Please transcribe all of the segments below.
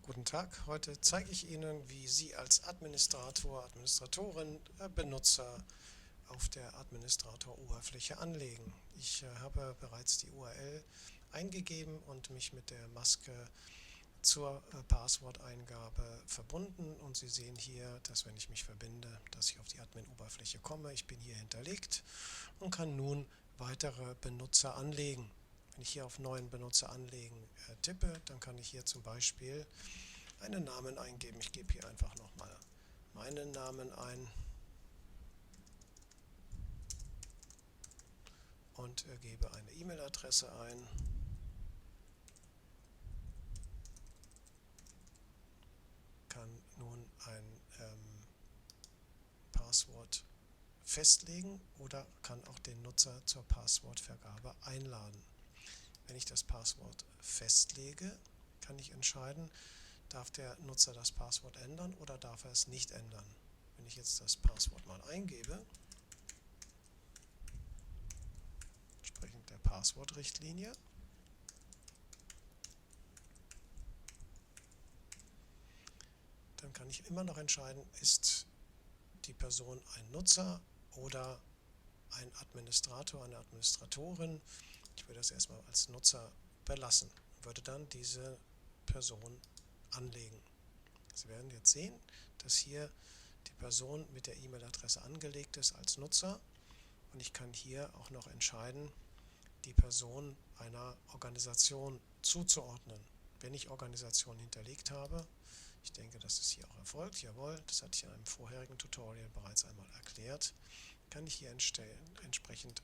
Guten Tag, heute zeige ich Ihnen, wie Sie als Administrator, Administratorin, Benutzer auf der Administrator-Oberfläche anlegen. Ich habe bereits die URL eingegeben und mich mit der Maske zur Passworteingabe verbunden und Sie sehen hier, dass wenn ich mich verbinde, dass ich auf die Admin-Oberfläche komme. Ich bin hier hinterlegt und kann nun weitere Benutzer anlegen. Wenn ich hier auf neuen Benutzer anlegen tippe, dann kann ich hier zum Beispiel einen Namen eingeben. Ich gebe hier einfach nochmal meinen Namen ein und gebe eine E-Mail-Adresse ein. Kann nun ein Passwort festlegen oder kann auch den Nutzer zur Passwortvergabe einladen. Wenn ich das Passwort festlege, kann ich entscheiden, darf der Nutzer das Passwort ändern oder darf er es nicht ändern. Wenn ich jetzt das Passwort mal eingebe, entsprechend der Passwortrichtlinie, dann kann ich immer noch entscheiden, ist die Person ein Nutzer oder ein Administrator, eine Administratorin. Ich würde das erstmal als Nutzer belassen und würde dann diese Person anlegen. Sie werden jetzt sehen, dass hier die Person mit der E-Mail-Adresse angelegt ist als Nutzer und ich kann hier auch noch entscheiden, die Person einer Organisation zuzuordnen. Wenn ich Organisation hinterlegt habe, ich denke, das ist hier auch erfolgt, jawohl, das hatte ich in einem vorherigen Tutorial bereits einmal erklärt, kann ich hier entsprechend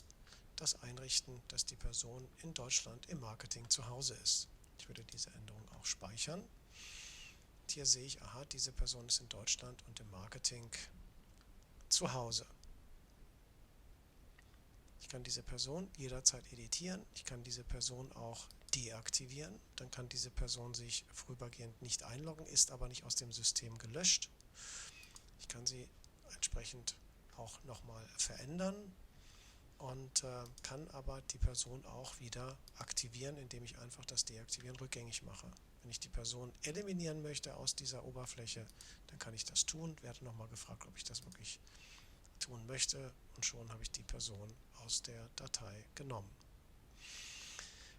das einrichten, dass die Person in Deutschland im Marketing zu Hause ist. Ich würde diese Änderung auch speichern. Und hier sehe ich, aha, diese Person ist in Deutschland und im Marketing zu Hause. Ich kann diese Person jederzeit editieren. Ich kann diese Person auch deaktivieren. Dann kann diese Person sich vorübergehend nicht einloggen, ist aber nicht aus dem System gelöscht. Ich kann sie entsprechend auch nochmal verändern und kann aber die Person auch wieder aktivieren, indem ich einfach das Deaktivieren rückgängig mache. Wenn ich die Person eliminieren möchte aus dieser Oberfläche, dann kann ich das tun. Werde nochmal gefragt, ob ich das wirklich tun möchte und schon habe ich die Person aus der Datei genommen.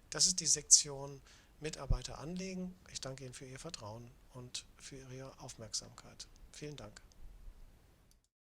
Das ist die Sektion Mitarbeiter anlegen. Ich danke Ihnen für Ihr Vertrauen und für Ihre Aufmerksamkeit. Vielen Dank.